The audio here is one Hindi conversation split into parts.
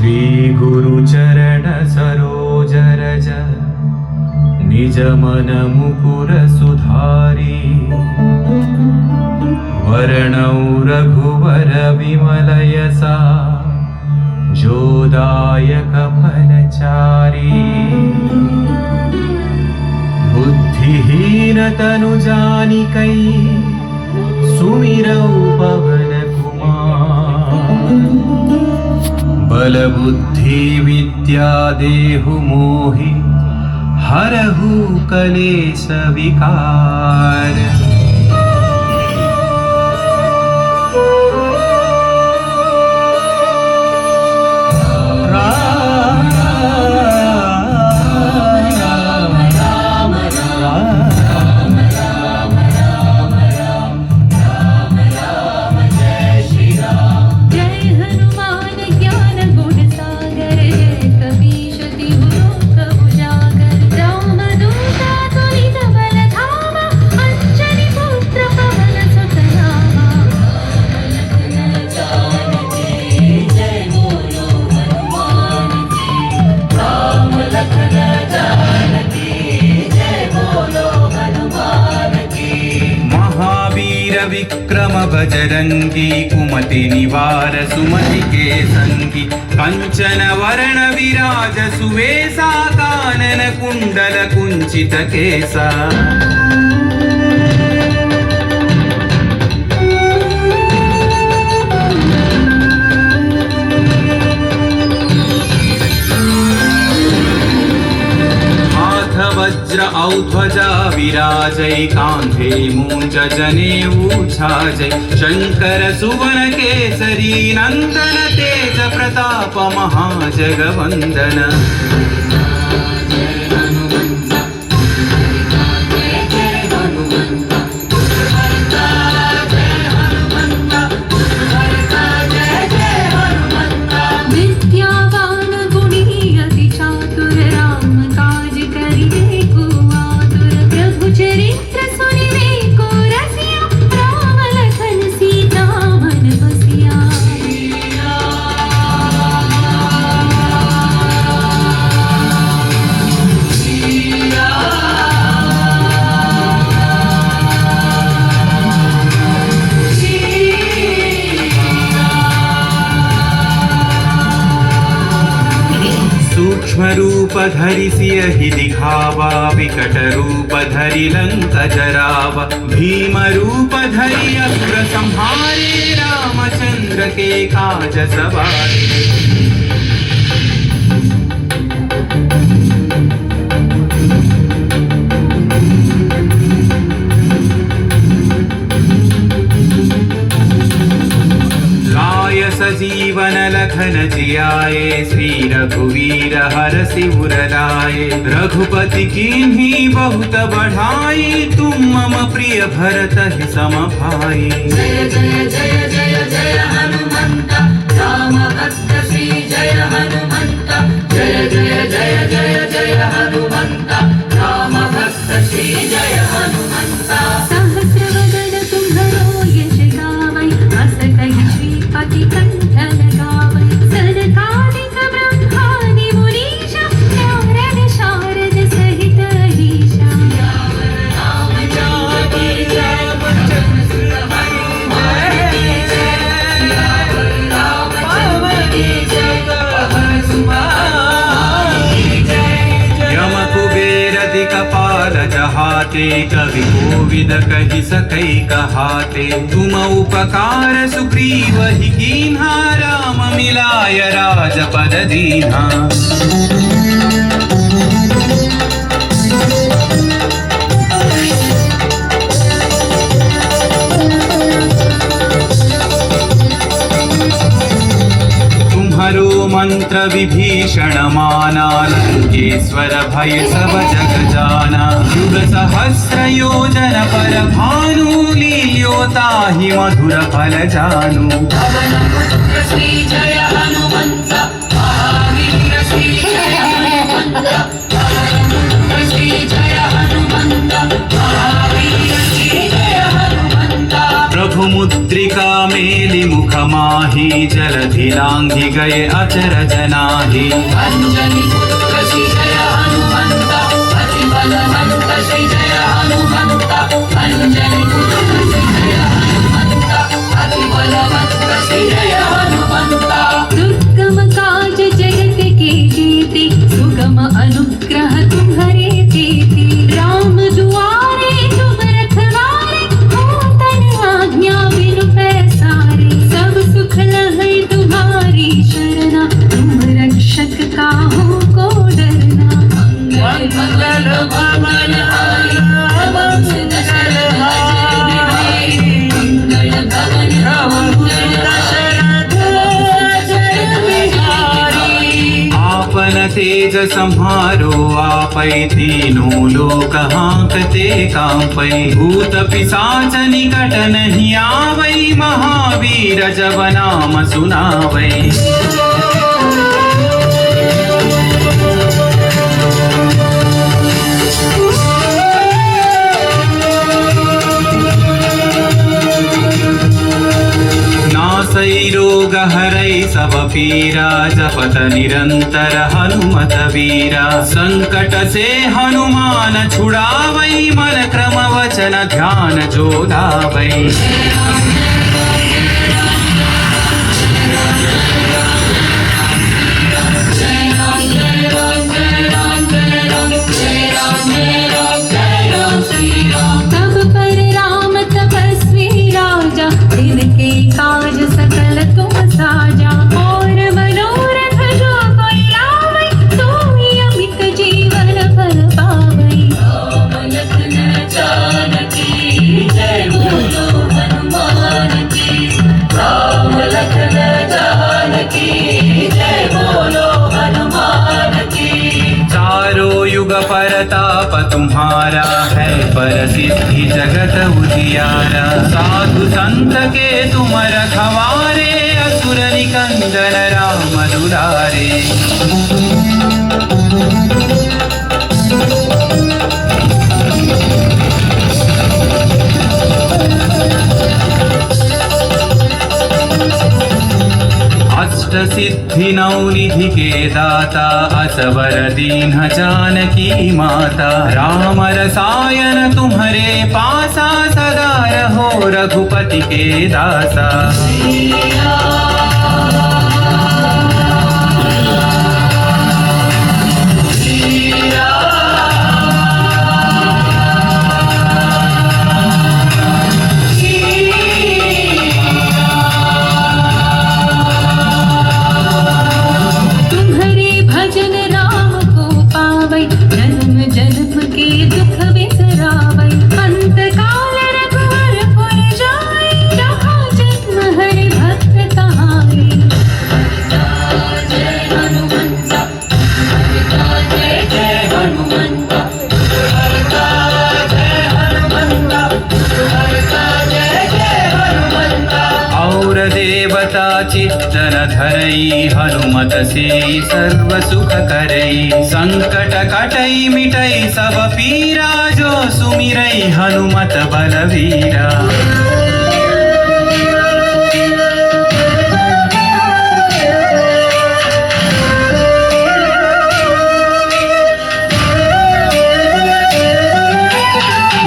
श्री गुरुचरण सरोज रज निज मन मुकुर सुधारी वर्णौ रघुवर विमल यसा जोदायक फलचारी बुद्धिहीन तनु जानिकै सुमिरौ पवन कुमार बल बुद्धि विद्या देहु मोहि हरहु कलेश विकार। विक्रम बजरंगी कुमति निवार सुमति के संगी कंचन वर्ण विराज सुवेशा कानन कुंडल कुंचित केसा। वज्र औध्वजा विराजै कांधे मूंज जनेऊ छाजै शंकर सुवन केसरी नंदन तेज प्रताप महाजगवंदन। सूक्ष्म रूप धरि सियहि दिखावा विकट रूप धरि लंक जरावा भीम रूप धरि असुर संहारे रामचंद्र के काज सवारे। सजीवन लखन जियाए श्री रघुवीर हरषि उर लाए रघुपति कीन्ही बहुत बढ़ाई तुम मम प्रिय भरत ही सम भाई। जय जय जय जय जय हनुमंत राम भक्त श्री जय हनुमंत जय जय जय जय जय हनुमंत राम भक्त श्री जय हनुमंत। सहस्रवदन तुम्हरो यश गावै अस कहि श्रीपति कंठ लगावै सनकादिक ब्रह्मादि मुनीश नारद शारद सहित अहीशा। राम जय राम चंद्र हनुमान की जय राम चंद्र की जय हनुमान की जय। यम कुबेर दिक्पाल जहाते कवि कोविद कहि सकै कहाते तुम उपकार सुग्रीव ही कीन्हा राम मिलाय राजपद दीन्हा। तुम्हारो मंत्र विभीषण माना लंकेश्वर भय सब जग जाना युग सहस्र योजन पर भानु लील्यो ताहि मधुर फल जानु। पवन पुत्र श्री जय हनुमंत महावीर श्री जय हनुमंत पवन पुत्र श्री जय हनुमंत महावीर श्री जय हनुमंत। प्रभु प्रभु मुद्रिका मेलि मुख माही जलधि लांघि गए अचर जनाहि अंजनी पुत्र श्री जय हनुमंता अति बलवंत श्री जय हनुमंता अंजनी पुत्र श्री जय हनुमंता अति बलवंत श्री जय हनुमंता दुर्गम काज जगत के जेते सुगम अनुग्रह तुम्हारे तेते राम दुआरे तुम रखवारे होतन आज्ञा बिनु पैसारे सब सुख लहै तुम्हारी शरणा तुम रक्षक काहू को डरना मंगल भवन आई भवन दशरथ अजय बिहारी मंगल भवन दशरथ अजय बिहारी आपन तेज सम्हारो आपै तीनों लोक हांकते कांपै भूत पिशाच निकट नहीं आवै महावीर जब नाम सुनावै नासै रोग हरै सब पीरा जपत निरंतर हनुमत वीरा संकट से हनुमान छुड़ावै मन क्रम वचन ध्यान जो लावै तब पर राम तपस्वी राजा तिनके काज सकल तुम साजा और मनोरथ जो कोई लावै सोई अमित जीवन फल पावै राम लखन जानकी जय बोलो हनुमान की राम लखन जानकी जय बोलो हनुमान की चारों युग परताप तुम्हारा है पर सिद्धि जगत उजियारा साधु संत के तुम रखवारे असुर निकंदन राम दुलारे अष्ट सिद्धि नौ निधि के दाता असवर दीन जानकी माता राम रसायन तुम्हारे पासा सदा रहो रघुपति के दासा तुम्हारे भजन राम को पावै जन्म जन्म के दुख बिसरावै अंत काल रघुवर पुर जाई जहाँ जन्म हरि भक्त कहाई जय हनुमंता जय जय हनुमंता जय हनुमंता जय जय हनुमंता और देवता चित्तन धरई हनुमत से सर्व सुख करई संकट कटई मिटई सब पीरा जो सुमिरई हनुमत बलवीरा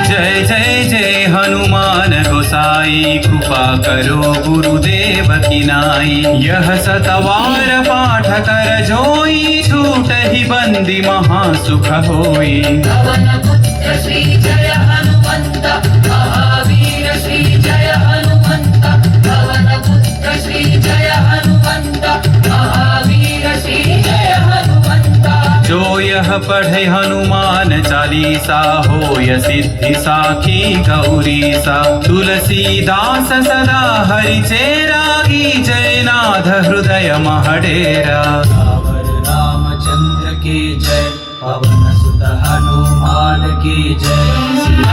जय जय जय हनुमान गोसाई कृपा करो गुरुदेव की नाई यह सतवार पाठ कर जोई छूट ही बंदी महासुख होई पवन पुत्र श्री जय हनुमंत महावीर श्री जय हनुमंत पवन पुत्र श्री जय हनुमंत महावीर श्री जय हनुमंत जो यह पढ़े हनुमान चालीसा होय सिद्धि साखी गौरीसा तुलसीदास सदा हरि चेरागी जयनाथ हृदय महडेरा सावर रामचंद्र की जय पवन सुत हनुमान की जय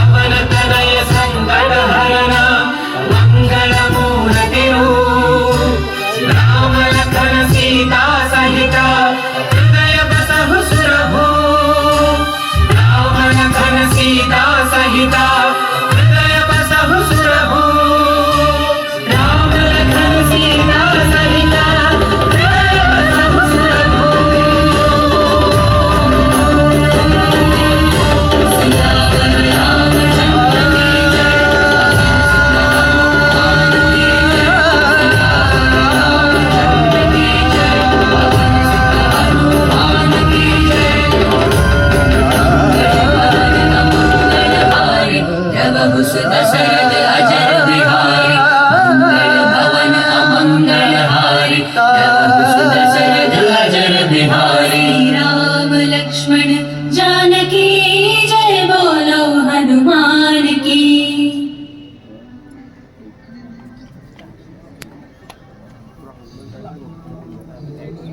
अपन तनय संकट हरना मंगल मूर्ति राम लखन सीता सहिता हृदय बसहु सुरभु राम लखन सीता सहिता हृदय बसहु सुरभु दशरथ अजर बिहारी